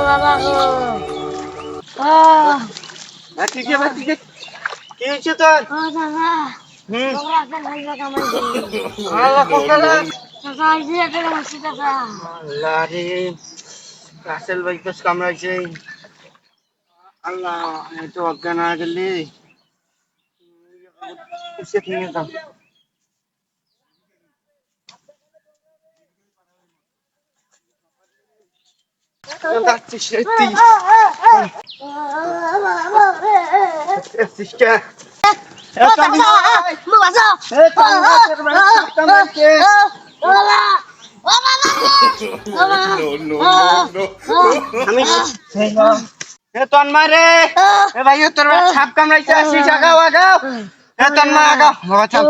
বাবা গো ঠিক আছে ঠিক আছে কি হয়েছে তোর ও দাদা হুম তোমরা একটা ভাইবা কামাই দিলি আল্লাহ কোকালা দাদা আইজি একটা কামাইছি দাদা আল্লাহ রে রাসেল ভাই কস কামড়াইছে আল্লাহ এই তো অজ্ঞান হয়ে গেলি এসে নিয়ে যাও যাচ্ছিস রে তুই সিস্টার তন্ময় রে এ ভাই তোর সাপ কামড়াইছে আসিস আগাও আগাও এ তন্ময় আগাও বাবা চল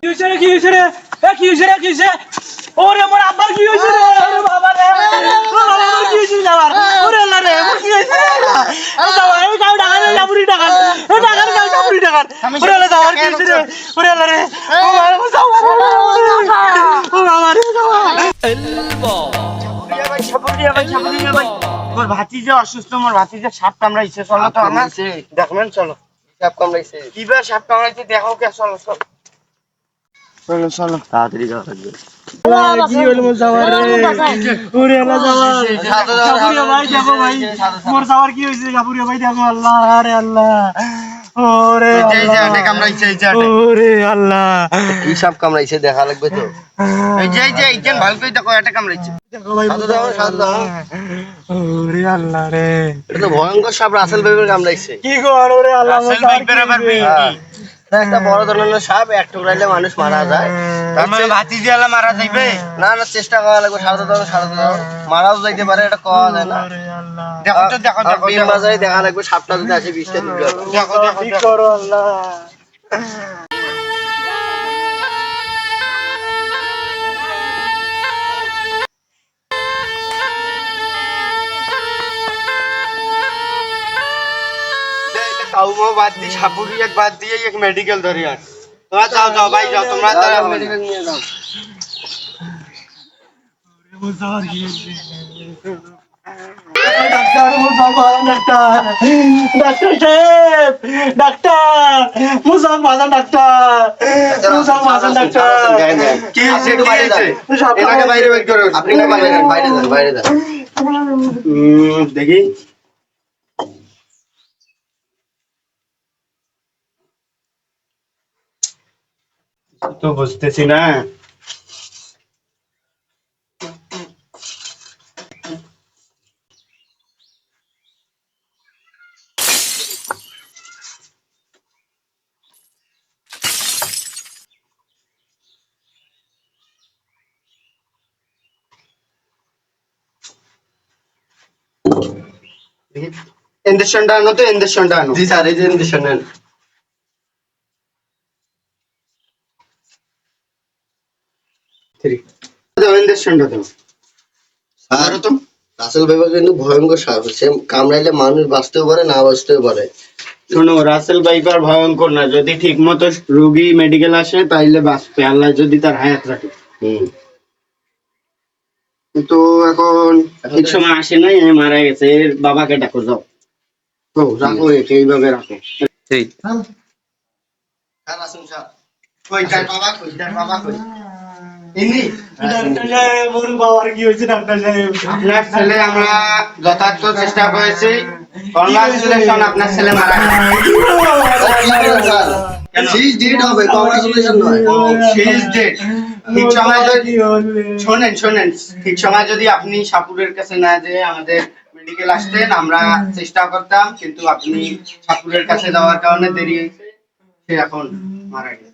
কি হইছে রে কি হইছে রে কি হইছে রে কি হইছে ওরে মোর আব্বার কি হইছে রে ওরে বাবা রে আমার কি হইছে যাবার ওরে আল্লাহ রে আমার কি হইছে এই যাওয়া এই কাউ ডাকার জাবুরি ডাকার এই ডাকার কাউ জাবুরি ডাকার ওরে আল্লাহ যাওয়ার কি হইছে রে ওরে আল্লাহ রে ও বাবা যাও ও বাবা রে যাওয়া সাপুরিয়া ভাই মোর ভাতিজা অসুস্থ মোর ভাতিজা সাপ কামড়াইছে চলো তো আমার দেখবেন চলো সাপ কামড়াইছে কিবা সাপ কামড়াইছে দেখো কে চলো চলো চলো চলো তাড়াতাড়ি যাওয়া লাগবে কি হইল মোর যাওয়ার রে ওরে আল্লাহ যাওয়ার সাপুরিয়া ভাই দেখো ভাই মোর যাওয়ার কি হইছে সাপুরিয়া ভাই দেখো আল্লাহ আরে আল্লাহ ওরে এই যে আটে কামড়াইছে এই যে আটে ওরে আল্লাহ কি সাপ কামড়াইছে দেখা লাগবে তো এই যে এইখান ভালো করে দেখো আটে কামড়াইছে দেখো ভাই সাধু দাও সাধু দাও ওরে আল্লাহ রে এটা তো ভয়ঙ্কর সাপ রাসেল ভাইয়ের কামড়াইছে কি কর ওরে আল্লাহ রাসেল ভাই বেরোবার হ্যাঁ। একটা বড় ধরনের সাপ এক টুকরাইলে মানুষ মারা যায় তার মানে ভাতিজিয়ালা মারা যাইবে না না চেষ্টা করা লাগবে সাধু দাও মারাও যাইতে পারে এটা কওয়া যায় না ওরে আল্লাহ দেখো তো দেখো আর দেখো বিন বাজারে দেখা লাগবে সাপটা যদি আসে 20টা দিবে দেখো দেখো কি করো আল্লাহ কাউমো বাদ দি সাপুরি এক বাদ দিয়ে এক মেডিকেল ধরে আস তোমরা যাও যাও ভাই যাও তোমরা তারা মেডিকেল নিয়ে যাও মোর যাওয়ার কি হইছে ডাক্তার মোর যাওয়ার ডাক্তার ডাক্তার সাহেব ডাক্তার মোর যাওয়ার মাঝা ডাক্তার মোর যাওয়ার মাঝা ডাক্তার কি হয়েছে কি হয়েছে এনাকে বাইরে বের করো আপনি না বাইরে যান দেখি তো বুঝতেছি না ইঞ্জেকশনটা আনো তো ইঞ্জেকশনটা আনো জি স্যার এই যে ইঞ্জেকশন নেন দাও ইঞ্জেকশনটা দাও স্যার আরো তো রাসেল ভাই কিন্তু ভয়ঙ্কর সাপ সে কামড়াইলে মানুষ বাঁচতেও পারে না বাঁচতেও পারে শোনো রাসেল ভাইপার ভয়ঙ্কর না যদি ঠিক মতো রোগী মেডিকেল আসে তাইলে বাঁচবে আল্লাহ যদি তার হায়াত রাখে তো এখন ঠিক সময় আসে নাই মারা গেছে এর বাবাকে ডাকো যাও তো রাখো একে এইভাবে রাখো ঠিক কই তার বাবা কই তার বাবা কই ইনি ডাক্তার সাহেব মোর বাবার কি হইছে ডাক্তার সাহেব আপনার ছেলে আমরা যথার্থ চেষ্টা করেছি কংগ্রাচুলেশন আপনার ছেলে মারা গেছে সিজ ডেট হবে কংগ্রাচুলেশন নয় শেষ ডেট ঠিক সময় যদি শোনেন ঠিক সময় যদি আপনি সাপুরের কাছে না যেয়ে আমাদের মেডিকেল আসতেন আমরা চেষ্টা করতাম কিন্তু আপনি সাপুরের কাছে যাওয়ার কারণে দেরি হয়েছে সে এখন মারা গেছে